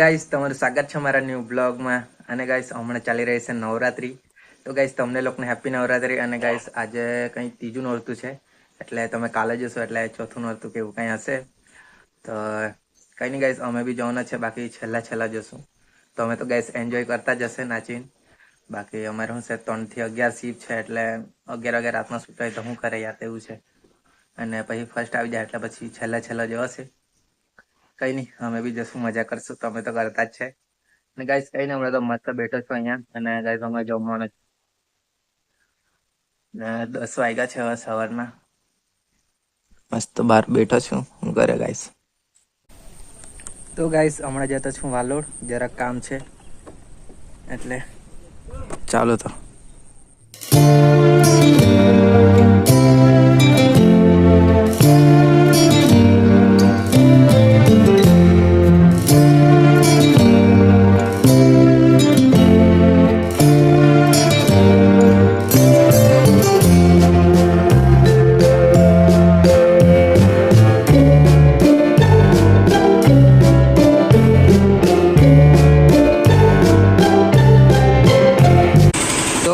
Guys, તમારું સ્વાગત છે મારા ન્યૂ બ્લોગમાં. અને ગાઈસ, હમણાં ચાલી રહી છે નવરાત્રી. તો ગાઈસ, તમને લોકોને હેપી નવરાત્રી. અને ગાઈસ, આજે કંઈ ત્રીજું નોરતું છે, એટલે તમે કાલે જશો એટલે ચોથું નોરતું કે એવું કંઈ હશે. તો કંઈ નહીં ગાઈસ, અમે બી જવાના છે, બાકી છેલ્લા જશું. તો અમે તો ગાઈસ એન્જોય કરતા જશે નાચીને. બાકી અમારે શું છે 3 થી 11 શિફ્ટ છે, એટલે 11 વાગે રાતના સુતાય તો શું કરે યાર, તેવું છે. અને પછી ફર્સ્ટ આવી જાય એટલે પછી છેલ્લા જવાશે. કઈ નહીં, અમે બી જશું, મજા કરશું. તો અમે તો કરતા જ છે. અને ગાઈસ કઈ નહીં, હમણાં તો મસ્ત બેઠો છું અહીંયા. અને ગાઈસ અમે જમવાનું ને 10 વાગ્યા છે હવે સવારના. મસ્ત બહાર બેઠો છું, હું કરે ગાઈસ. તો ગાઈસ હમણાં જતો છું વાલોડ, જરાક કામ છે એટલે ચાલો તો.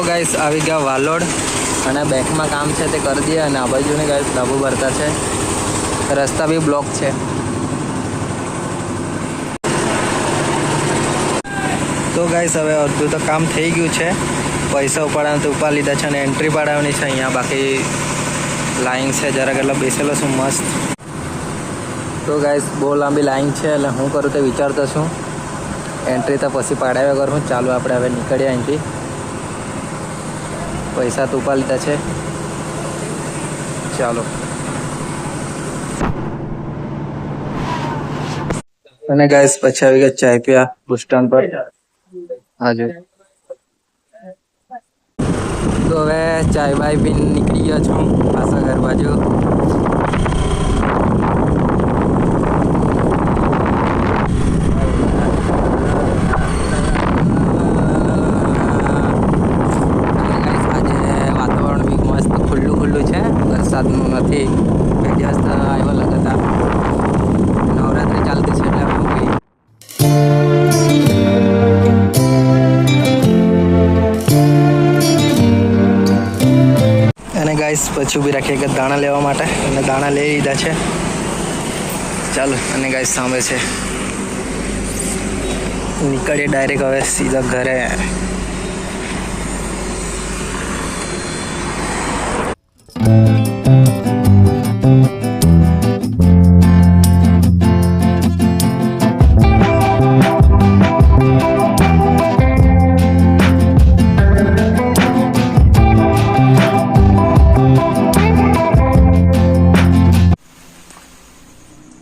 ગાઈસ આવી ગયા વાલોડ, અને બેંકમાં કામ છે તે કરી દઈએ. અને આ બાજુને ગાઈસ ડાબુ ભરતા છે, રસ્તા બી બ્લોક છે. તો ગાઈસ હવે અડધું તો કામ થઈ ગયું છે. પૈસા ઉપાડવાના તો ઉપાડી લીધા છે, અને એન્ટ્રી પાડવાની છે અહીંયા. બાકી લાઈન છે જરાક, એટલે બેસેલો છું મસ્ત. તો ગાઈસ બહુ લાંબી લાઈન છે, એટલે હું કરું તે વિચારતો છું. એન્ટ્રી તો પછી પાડાવ્યા કરું. ચાલો આપણે હવે નીકળીએ અહીંથી. પૈસા તો ઉપાડી લીધા છે, ચાલો. અને ગાઈસ પછી આવી ગયા ચાય પીવા બસ સ્ટેન્ડ પર. હાજુ તો હવે ચાય બાય પીને નીકળી ગયો છું પાછા ઘર બાજુ. વરસાદનું નથી, 2 દિવસ આવ્યો લગાતાર. નવરાત્રી ચાલતી છે એટલે હું ગઈ. અને ગાઈસ પછી ઊભી રાખીએ કે દાણા લેવા માટે, અને દાણા લઈ લીધા છે. ચાલો, અને ગાઈસ સામે છે, નીકળીએ ડાયરેક્ટ હવે સીધા ઘરે.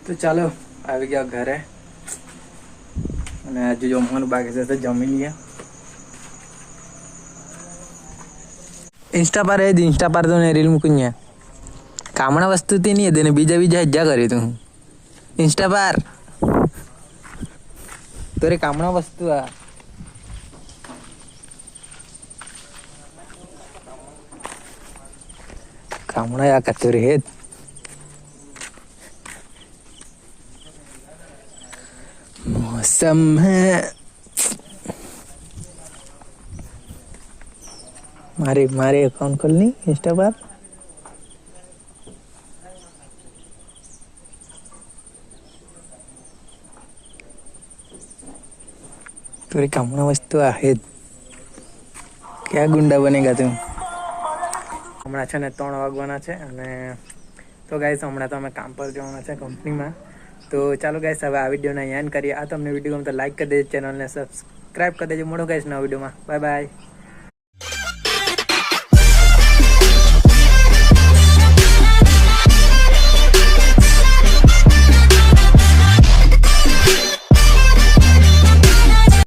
તો ચાલો આવી ગયા ઘરે, અને હજુ જમવાનું બાકી છે તો જમી લઈએ. ઇન્સ્ટા પર તો રીલ મૂકીને કામણા વસ્તુ તે નહીં હતી ને બીજા હજા કરી તું ઇન્સ્ટા પર તો રે કામણા વસ્તુ આ કામણા યા કરતો રે હેત. मौसम है मारे अकाउंट खोलनी इंस्टा पर. तेरी कामना वस्तु आहे, क्या गुंडा बनेगा તું. હમણાં છે ને 3 વાગવાના છે, અને તો ગાઈસ હમણાં તો અમે કામ પર જવાના છે કંપનીમાં. તો ચાલો ગાઈસ હવે આ વિડીયોને એન્ડ કરીએ. આ તમને વિડીયો ગમે તો લાઈક કરી દેજો, ચેનલને સબસ્ક્રાઈબ કરી દેજો. મળો ગાઈસ નવા વિડીયોમાં. Bye bye.